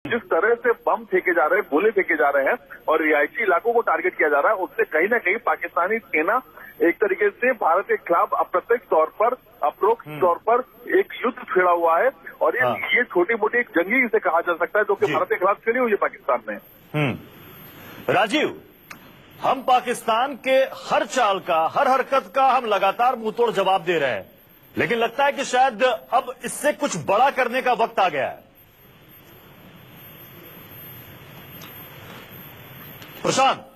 जिस तरह से बम फेंके जा रहे हैं, गोले फेंके जा रहे हैं और रिहायशी इलाकों को टारगेट किया जा रहा है, उससे कहीं ना कहीं पाकिस्तानी सेना एक तरीके से भारत के खिलाफ अप्रत्यक्ष तौर पर, अप्रोक्ष तौर पर एक युद्ध छेड़ा हुआ है और ये छोटी मोटी एक जंगी इसे कहा जा सकता है जो कि भारत के खिलाफ छेड़ी हुई है पाकिस्तान में। राजीव, हम पाकिस्तान के हर चाल का, हर हरकत का हम लगातार मुंहतोड़ जवाब दे रहे हैं, लेकिन लगता है कि शायद अब इससे कुछ बड़ा करने का वक्त आ गया है। प्रशांत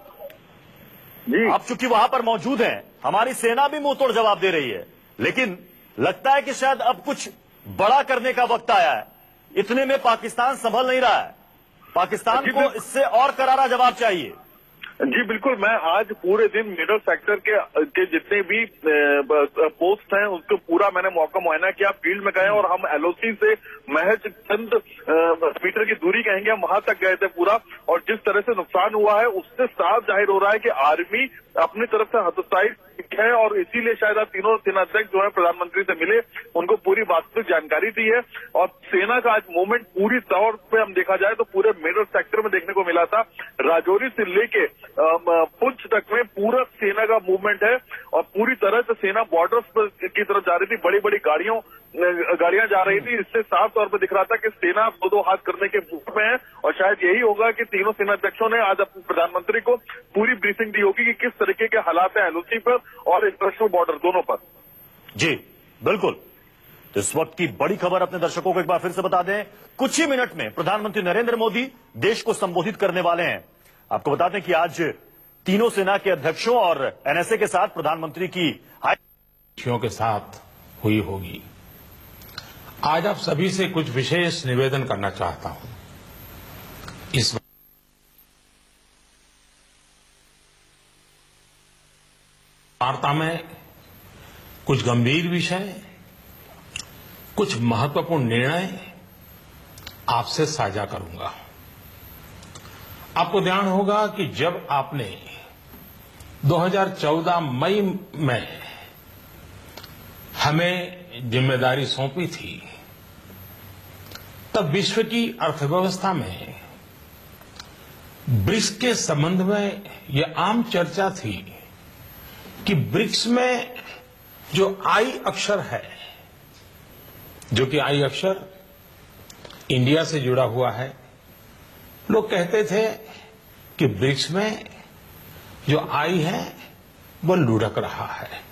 जी, आप चूंकि वहां पर मौजूद हैं, हमारी सेना भी मुंहतोड़ जवाब दे रही है, लेकिन लगता है कि शायद अब कुछ बड़ा करने का वक्त आया है। इतने में पाकिस्तान संभल नहीं रहा है, पाकिस्तान को इससे और करारा जवाब चाहिए। जी बिल्कुल, मैं आज पूरे दिन मिडल सेक्टर के जितने भी पोस्ट हैं उसको पूरा मैंने मौका मुआयना किया, फील्ड में गए और हम एलओसी से महज चंद मीटर की दूरी कहेंगे, हम वहां तक गए थे पूरा। और जिस तरह से नुकसान हुआ है उससे साफ जाहिर हो रहा है कि आर्मी अपनी तरफ से हतोत्साहित है और इसीलिए शायद आज तीनों सेनाध्यक्ष जो है प्रधानमंत्री से मिले, उनको पूरी वास्तविक जानकारी दी है। और सेना का आज मूवमेंट पूरी तौर पे हम देखा जाए तो पूरे मिडल सेक्टर में देखने को मिला था। राजौरी से लेके पुंछ तक में पूरा सेना का मूवमेंट है और पूरी तरह से सेना बॉर्डर्स की तरफ जा रही थी, बड़ी बड़ी गाड़ियां जा रही थी। इससे साफ तौर पर दिख रहा था कि सेना दो हाथ करने के मूड में है और शायद यही होगा कि तीनों सेनाध्यक्षों ने आज अपने प्रधानमंत्री को पूरी ब्रीफिंग दी होगी कि किस तरीके के हालात है एलओसी पर और इंटरनेशनल बॉर्डर दोनों पर। जी बिल्कुल, इस वक्त की बड़ी खबर अपने दर्शकों को एक बार फिर से बता दें। कुछ ही मिनट में प्रधानमंत्री नरेंद्र मोदी देश को संबोधित करने वाले हैं। आपको बता दें कि आज तीनों सेना के अध्यक्षों और एनएसए के साथ प्रधानमंत्री की के साथ हुई होगी। आज आप सभी से कुछ विशेष निवेदन करना चाहता हूं। इस वार्ता में कुछ गंभीर विषय, कुछ महत्वपूर्ण निर्णय आपसे साझा करूंगा। आपको ध्यान होगा कि जब आपने 2014 मई में हमें जिम्मेदारी सौंपी थी, तब विश्व की अर्थव्यवस्था में ब्रिक्स के संबंध में यह आम चर्चा थी कि ब्रिक्स में जो आई अक्षर है, जो कि आई अक्षर इंडिया से जुड़ा हुआ है, लोग कहते थे कि ब्रिक्स में जो आई है वो लुढ़क रहा है।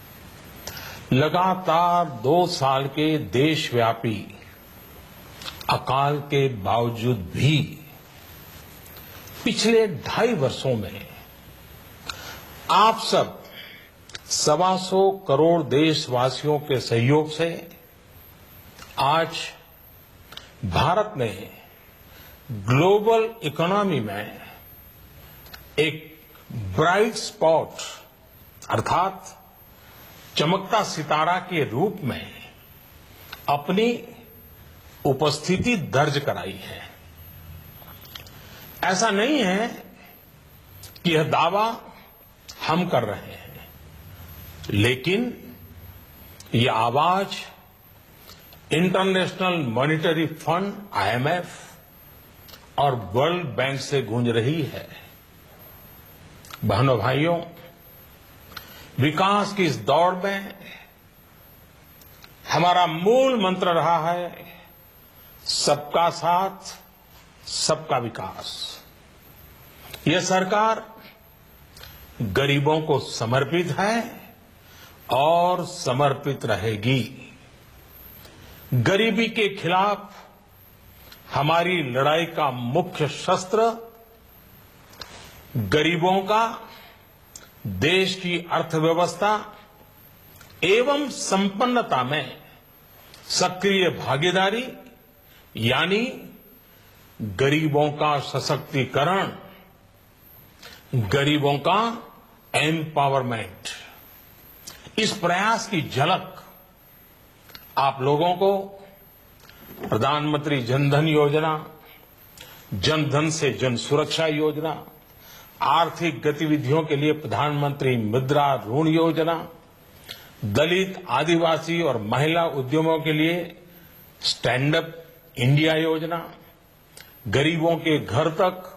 लगातार 2 साल के देशव्यापी अकाल के बावजूद भी पिछले 2.5 वर्षों में आप सब 125 करोड़ देशवासियों के सहयोग से आज भारत ने ग्लोबल इकोनॉमी में एक ब्राइट स्पॉट अर्थात चमकता सितारा के रूप में अपनी उपस्थिति दर्ज कराई है। ऐसा नहीं है कि यह दावा हम कर रहे हैं, लेकिन यह आवाज इंटरनेशनल मॉनिटरी फंड आईएमएफ और वर्ल्ड बैंक से गूंज रही है। बहनों भाइयों, विकास की इस दौड़ में हमारा मूल मंत्र रहा है सबका साथ, सबका विकास। यह सरकार गरीबों को समर्पित है और समर्पित रहेगी। गरीबी के खिलाफ हमारी लड़ाई का मुख्य शस्त्र गरीबों का देश की अर्थव्यवस्था एवं संपन्नता में सक्रिय भागीदारी यानी गरीबों का सशक्तिकरण, गरीबों का एम्पावरमेंट। इस प्रयास की झलक आप लोगों को प्रधानमंत्री जनधन योजना, जनधन से जन सुरक्षा योजना, आर्थिक गतिविधियों के लिए प्रधानमंत्री मुद्रा ऋण योजना, दलित, आदिवासी और महिला उद्यमों के लिए स्टैंड अप इंडिया योजना, गरीबों के घर तक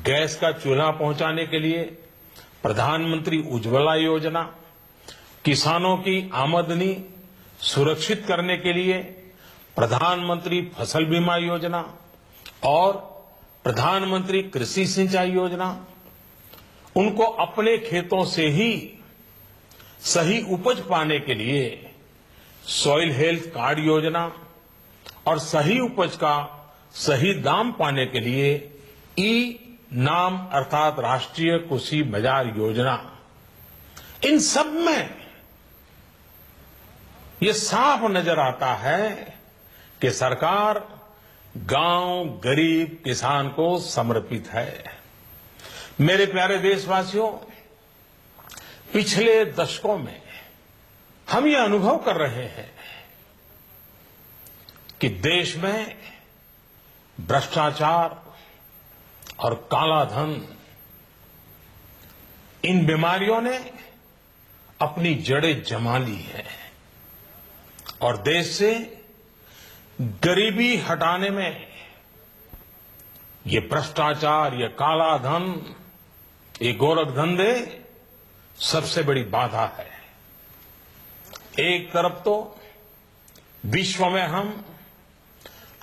गैस का चूल्हा पहुंचाने के लिए प्रधानमंत्री उज्ज्वला योजना, किसानों की आमदनी सुरक्षित करने के लिए प्रधानमंत्री फसल बीमा योजना और प्रधानमंत्री कृषि सिंचाई योजना, उनको अपने खेतों से ही सही उपज पाने के लिए सॉइल हेल्थ कार्ड योजना और सही उपज का सही दाम पाने के लिए ई नाम अर्थात राष्ट्रीय कृषि बाजार योजना, इन सब में ये साफ नजर आता है कि सरकार गांव गरीब किसान को समर्पित है। मेरे प्यारे देशवासियों, पिछले दशकों में हम ये अनुभव कर रहे हैं कि देश में भ्रष्टाचार और काला धन, इन बीमारियों ने अपनी जड़ें जमा ली है और देश से गरीबी हटाने में ये भ्रष्टाचार, ये काला धन, ये गोरख धंधे सबसे बड़ी बाधा है। एक तरफ तो विश्व में हम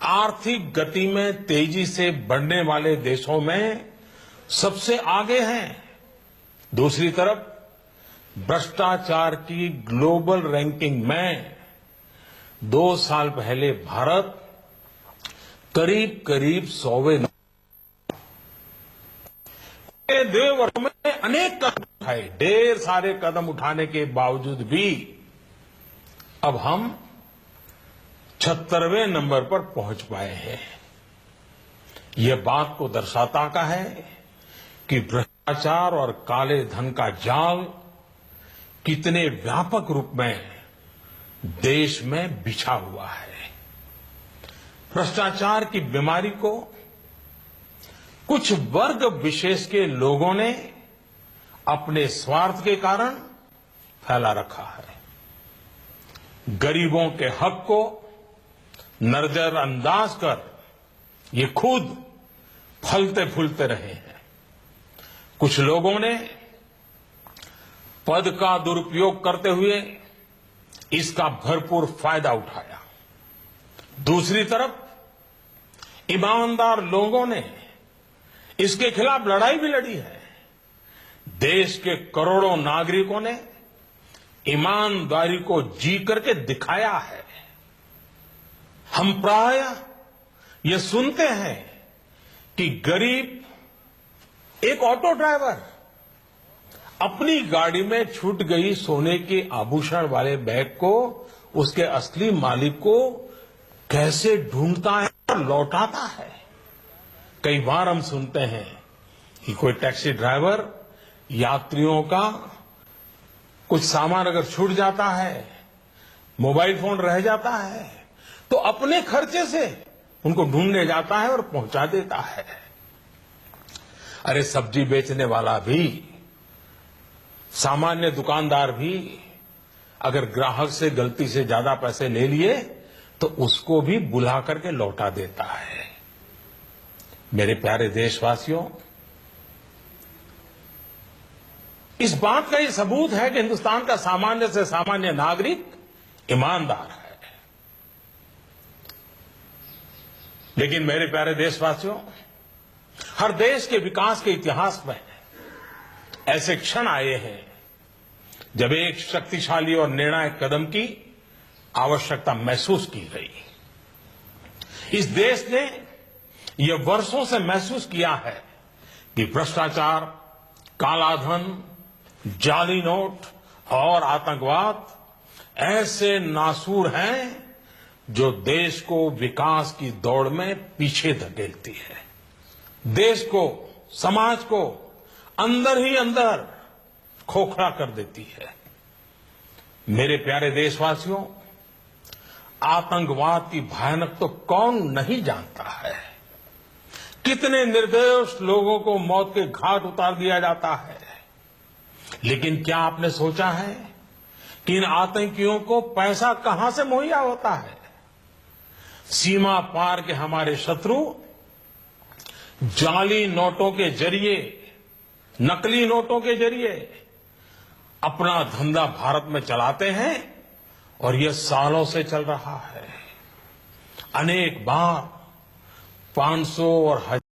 आर्थिक गति में तेजी से बढ़ने वाले देशों में सबसे आगे हैं, दूसरी तरफ भ्रष्टाचार की ग्लोबल रैंकिंग में 2 साल पहले भारत करीब 100वें नंबर। 2 वर्षों में अनेक कदम उठाए, ढेर सारे कदम उठाने के बावजूद भी अब हम 76वें नंबर पर पहुंच पाए हैं। यह बात को दर्शाता का है कि भ्रष्टाचार और काले धन का जाल कितने व्यापक रूप में देश में बिछा हुआ है। भ्रष्टाचार की बीमारी को कुछ वर्ग विशेष के लोगों ने अपने स्वार्थ के कारण फैला रखा है। गरीबों के हक को नजरअंदाज कर ये खुद फलते फूलते रहे हैं। कुछ लोगों ने पद का दुरुपयोग करते हुए इसका भरपूर फायदा उठाया। दूसरी तरफ ईमानदार लोगों ने इसके खिलाफ लड़ाई भी लड़ी है। देश के करोड़ों नागरिकों ने ईमानदारी को जी करके दिखाया है। हम प्रायः ये सुनते हैं कि गरीब एक ऑटो ड्राइवर अपनी गाड़ी में छूट गई सोने के आभूषण वाले बैग को उसके असली मालिक को कैसे ढूंढता है और लौटाता है। कई बार हम सुनते हैं कि कोई टैक्सी ड्राइवर यात्रियों का कुछ सामान अगर छूट जाता है, मोबाइल फोन रह जाता है, तो अपने खर्चे से उनको ढूंढने जाता है और पहुंचा देता है। अरे सब्जी बेचने वाला भी, सामान्य दुकानदार भी अगर ग्राहक से गलती से ज्यादा पैसे ले लिए तो उसको भी बुला करके लौटा देता है। मेरे प्यारे देशवासियों, इस बात का ये सबूत है कि हिंदुस्तान का सामान्य से सामान्य नागरिक ईमानदार है। लेकिन मेरे प्यारे देशवासियों, हर देश के विकास के इतिहास में ऐसे क्षण आए हैं जब एक शक्तिशाली और निर्णायक कदम की आवश्यकता महसूस की गई। इस देश ने यह वर्षों से महसूस किया है कि भ्रष्टाचार, कालाधन, जाली नोट और आतंकवाद ऐसे नासूर हैं जो देश को विकास की दौड़ में पीछे धकेलती है, देश को, समाज को अंदर ही अंदर खोखला कर देती है। मेरे प्यारे देशवासियों, आतंकवाद की भयानक तो कौन नहीं जानता है। कितने निर्दोष लोगों को मौत के घाट उतार दिया जाता है। लेकिन क्या आपने सोचा है कि इन आतंकियों को पैसा कहां से मुहैया होता है? सीमा पार के हमारे शत्रु जाली नोटों के जरिए, नकली नोटों के जरिए अपना धंधा भारत में चलाते हैं और यह सालों से चल रहा है। अनेक बार 500 और